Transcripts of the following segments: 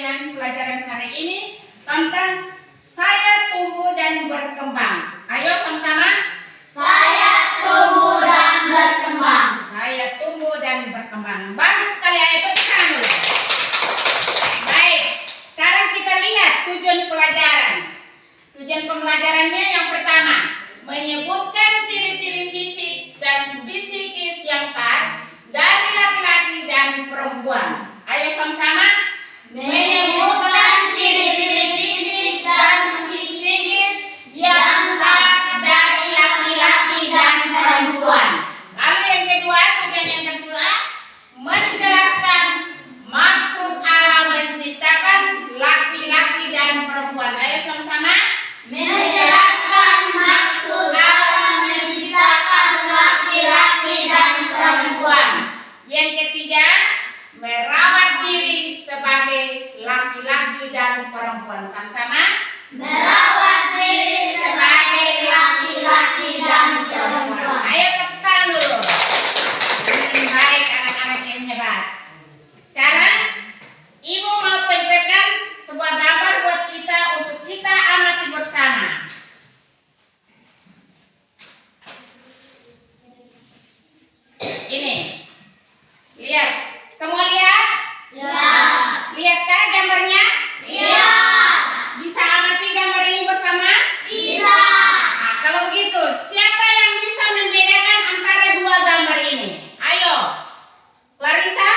dengan pelajaran hari ini tentang saya tumbuh dan berkembang. Ayo sama-sama. Saya tumbuh dan berkembang. Saya tumbuh dan berkembang. Bagus sekali, ayo tekan dulu. Baik, sekarang kita lihat tujuan pelajaran. Tujuan pembelajarannya yang pertama, menyebutkan ciri-ciri fisik dan psikis yang khas dari laki-laki dan perempuan. Ayo sama-sama. Menyebutkan ciri-ciri fisik dan psikis yang khas dari laki-laki dan perempuan. Lalu yang kedua, tujuan yang kedua, menjelaskan maksud Allah menciptakan laki-laki dan perempuan. Ayo sama-sama. Menjelaskan maksud Allah menciptakan laki-laki dan perempuan. Yang ketiga, merawat diri sebagai laki-laki dan perempuan. Sama-sama. Merawat diri sebagai laki-laki dan perempuan. Ayo tekan dulu. Baik, anak-anak yang hebat. Sekarang Ibu mau tempelkan sebuah gambar buat kita untuk kita amati bersama. Ini. Lihat. Semua lihat? Ya. Lihatkah gambarnya? Iya. Bisa amati gambar ini bersama? Bisa. Nah, kalau begitu, siapa yang bisa membedakan antara dua gambar ini? Ayo. Clarissa?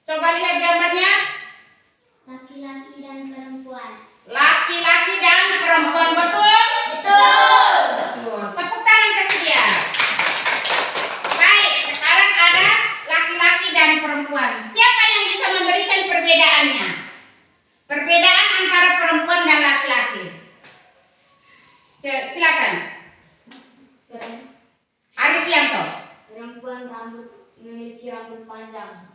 Coba lihat gambarnya. Laki-laki dan perempuan. Laki-laki dan perempuan, betul? Betul. Betul. Tepuk tangan kasih dia. Baik, sekarang ada laki-laki dan perempuan. Siapa yang bisa memberikan perbedaannya? Perbedaan antara perempuan dan laki-laki. Silakan. Arifianto. Perempuan memiliki rambut panjang.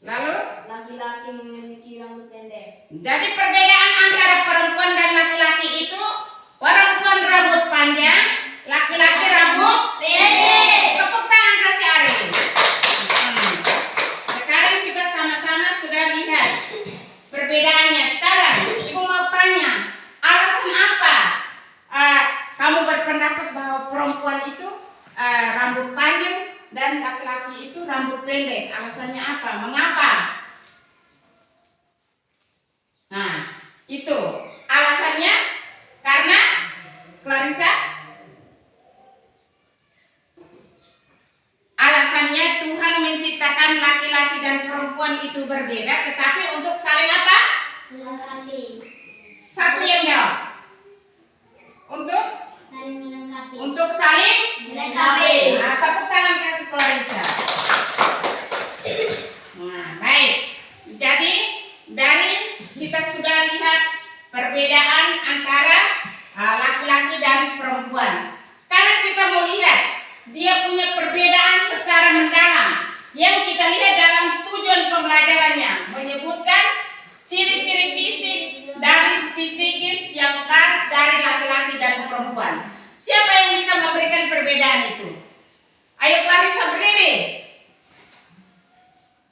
Lalu? Laki-laki memiliki rambut pendek. Jadi perbedaan antara perempuan dan laki-laki itu, perempuan rambut panjang, laki-laki rambut Pendek. Tepuk tangan kasih Ari. Sekarang kita sama-sama sudah lihat perbedaannya. Sekarang Ibu mau tanya, alasan apa kamu berpendapat bahwa perempuan itu rambut panjang dan laki-laki itu rambut pendek? Alasannya apa? Mengapa? Nah, itu alasannya karena Clarissa. Alasannya Tuhan menciptakan laki-laki dan perempuan itu berbeda, tetapi untuk saling apa? Melengkapi. Satu yang jawab. Untuk Saling melengkapi. saling. Melengkapi. Nah, tepuk tangan kasih Clarissa. Nah, baik. Jadi dari kita sudah lihat perbedaan antara laki-laki dan perempuan. Sekarang kita mau lihat dia punya perbedaan secara mendalam yang kita lihat dalam tujuan pembelajarannya, menyebutkan ciri-ciri fisik dari psikis yang khas dari laki-laki dan perempuan. Siapa yang bisa memberikan perbedaan itu? Ayo Clarissa berdiri.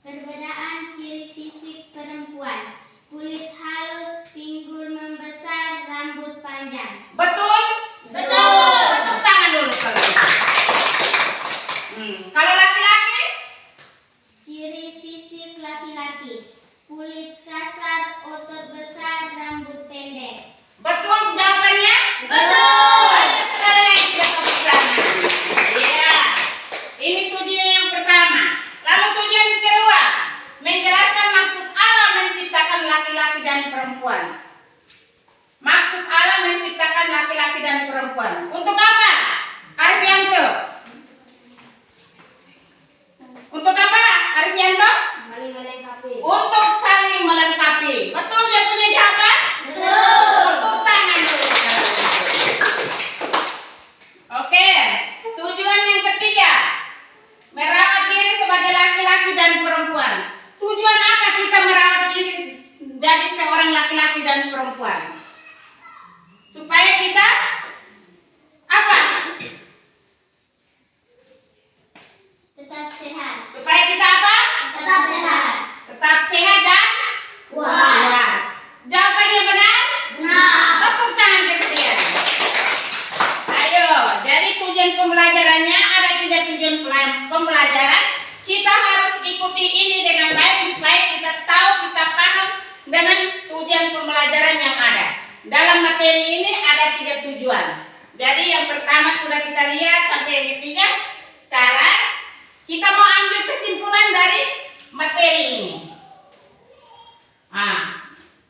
Perbedaan ciri fisik perempuan. Kulit halus, pinggul membesar, rambut panjang. Betul? Betul. Tepuk tangan dulu Clarissa. Kalau laki-laki? Ciri fisik laki-laki. Kulit kasar, otot besar, rambut pendek. Betul jawabannya? Betul. Ayo sekali lagi kita tepuk tangan. Iya. Ini tujuan yang pertama. Lalu tujuan yang kedua, menjelaskan maksud Allah menciptakan laki-laki dan perempuan. Maksud Allah menciptakan laki-laki dan perempuan. Untuk apa? Arifianto. Untuk apa? Arifianto? Saling melengkapi. Untuk saling melengkapi. Betul dia punya jawaban? Betul. Tepuk tangan dulu. Oke, tujuan yang ketiga, merawat diri sebagai laki-laki dan perempuan. Tujuan apa kita merawat diri jadi seorang laki-laki dan perempuan? Supaya kita apa? Tetap sehat. Supaya kita apa? Tetap sehat. Tetap sehat dan dalam materi ini ada 3 tujuan. Jadi yang pertama sudah kita lihat sampai yang ketiga. Sekarang kita mau ambil kesimpulan dari materi ini.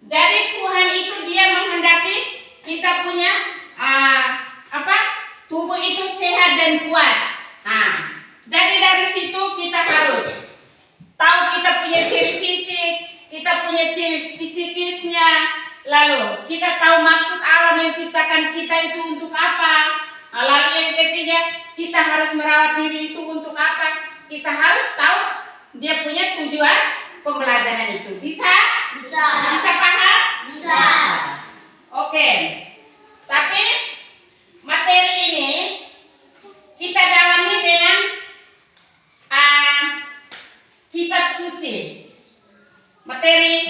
Jadi Tuhan itu dia menghendaki kita punya tubuh itu sehat dan kuat. Jadi dari situ kita harus tahu kita punya ciri fisik, kita punya ciri psikisnya, lalu kita tahu maksud Allah menciptakan kita itu untuk apa. Lalu yang ketiga, kita harus merawat diri itu untuk apa. Kita harus tahu dia punya tujuan pembelajaran itu. Bisa? Bisa. Bisa paham? Bisa. Oke. Tapi materi ini kita dalami dengan kitab suci. Materi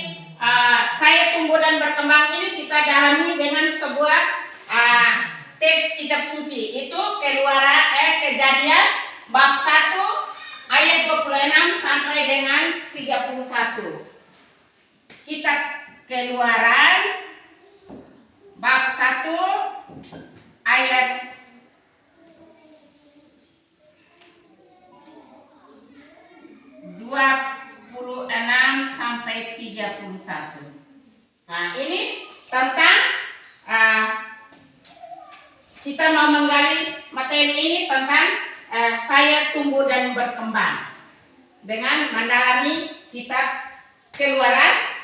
saya tumbuh dan berkembang ini kita dalami dengan sebuah teks kitab suci. Itu Kejadian bab 1 ayat 26 sampai dengan 31. Kitab Keluaran bab 1 ayat 26 sampai 31. Nah, ini tentang kita mau menggali materi ini tentang saya tumbuh dan berkembang dengan mendalami kitab Keluaran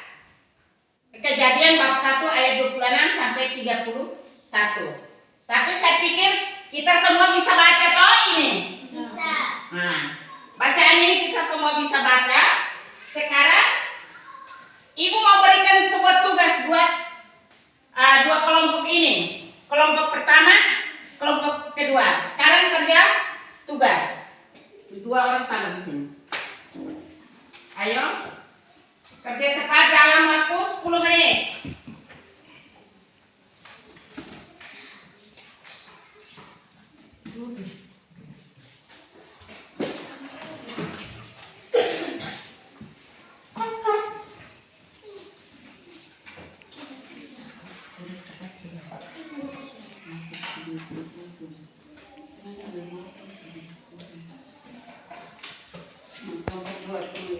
Kejadian bab 1 ayat 26 sampai 31. Tapi saya pikir kita semua bisa baca toh ini. Bisa. Nah, bacaan ini kita semua bisa baca. Sekarang Ibu mau berikan sebuah tugas buat 2 kelompok ini. Kelompok pertama, kelompok kedua. Sekarang kerja tugas. 2 orang taruh di sini. Ayo. Kerja cepat dalam waktu 10 menit.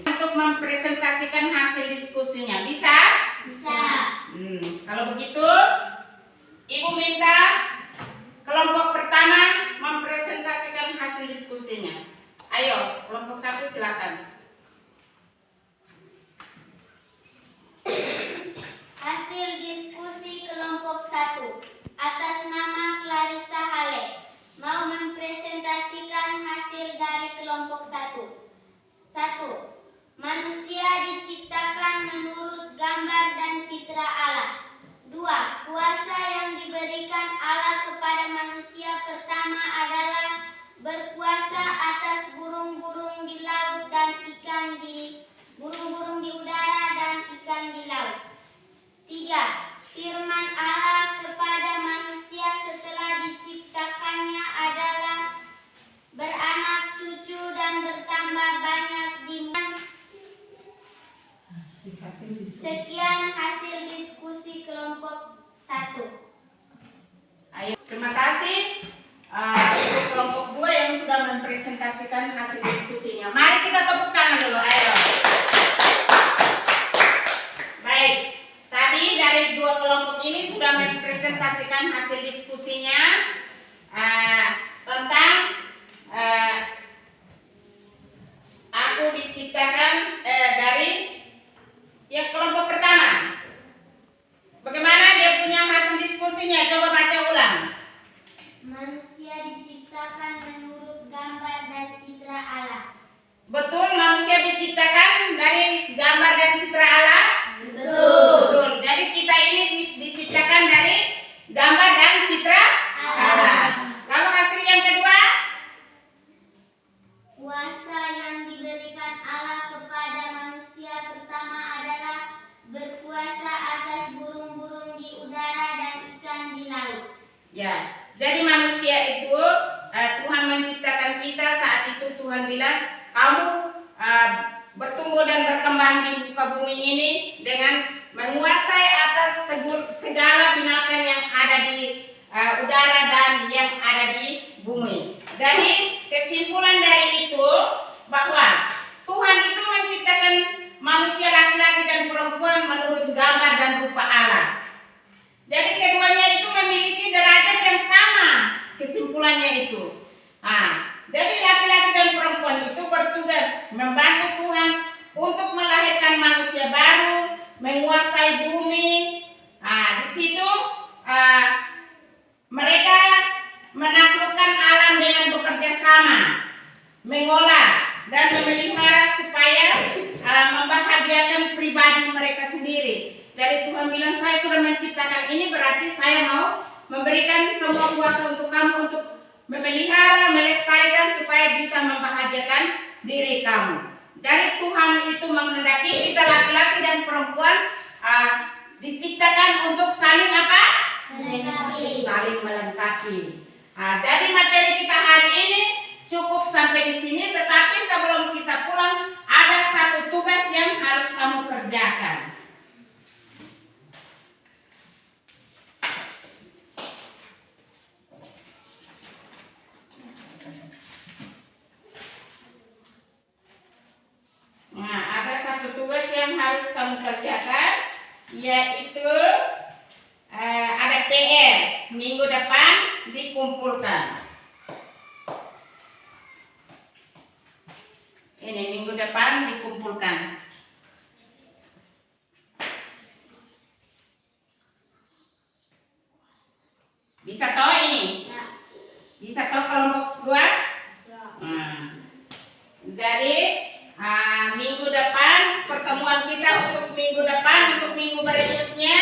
Untuk mempresentasikan hasil diskusinya, bisa? Bisa. Kalau begitu, Ibu minta kelompok pertama mempresentasikan hasil diskusinya. Ayo, kelompok 1 silakan. Hasil diskusi kelompok 1 atas nama Clarissa Hale mau mempresentasikan hasil dari kelompok 1. 1. Manusia diciptakan menurut gambar dan citra Allah. 2. Kuasa yang diberikan Allah kepada manusia pertama adalah berkuasa atas burung-burung di laut dan burung-burung di udara dan ikan di laut. 3. Firman Allah kepada manusia setelah diciptakannya adalah beranak cucu dan bertambah banyak di muka. Sekian hasil diskusi kelompok 1. Ayo, terima kasih untuk kelompok 2 yang sudah mempresentasikan hasil diskusinya. Mari kita tepuk tangan dulu, ayo. Baik, tadi dari 2 kelompok ini sudah mempresentasikan hasil diskusinya tentang aku diciptakan dari kelompok pertama. Bagaimana dia punya hasil diskusinya? Coba baca ulang. Manusia diciptakan menurut gambar dan citra Allah. Betul, manusia diciptakan dari gambar dan citra Allah? Betul. Betul. Jadi kita ini diciptakan dari gambar dan citra Allah. Lalu hasil yang kedua? Kuasa yang diberikan Allah kepada manusia pertama adalah berkuasa atas burung-burung di udara dan ikan di laut. Ya, jadi manusia itu Tuhan menciptakan kita. Saat itu Tuhan bilang, kamu bertumbuh dan berkembang di muka bumi ini dengan menguasai atas segala binatang yang ada di udara dan yang ada di bumi. Jadi kesimpulan dari itu bahwa Tuhan itu menciptakan manusia laki-laki dan perempuan menurut gambar dan rupa Allah. Jadi keduanya itu memiliki derajat yang sama, kesimpulannya itu. Jadi laki-laki dan perempuan itu bertugas membantu Tuhan untuk melahirkan manusia baru, menguasai bumi. Di situ mereka menaklukkan alam dengan bekerja sama, mengolah dan memelihara supaya membahagiakan pribadi mereka sendiri. Jadi Tuhan bilang, saya sudah menciptakan ini, berarti saya mau memberikan semua kuasa untuk kamu untuk memelihara, melestarikan supaya bisa membahagiakan diri kamu. Jadi Tuhan itu menghendaki kita laki-laki dan perempuan diciptakan untuk saling apa? Melengkapi. Saling melengkapi. Jadi materi kita hari ini cukup sampai di sini, tetapi sebelum kita pulang ada satu tugas yang harus kamu kerjakan. Ada satu tugas yang harus kamu kerjakan, yaitu ada PS minggu depan dikumpulkan. Ini minggu depan dikumpulkan. Bisa toh ini? Ya. Bisa toh kelompok 2? Jadi minggu depan pertemuan kita untuk minggu depan, untuk minggu berikutnya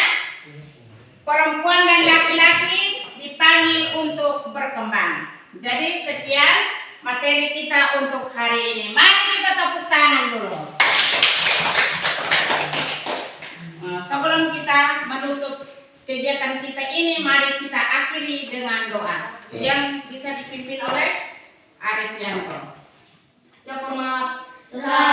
perempuan dan laki-laki dipanggil untuk berkembang. Jadi sekian materi kita untuk hari ini. Mari kita tepuk tangan dulu. Sebelum kita menutup kegiatan kita ini, mari kita akhiri dengan doa yang bisa dipimpin oleh Arif Yanto. Saya hormat. Selamat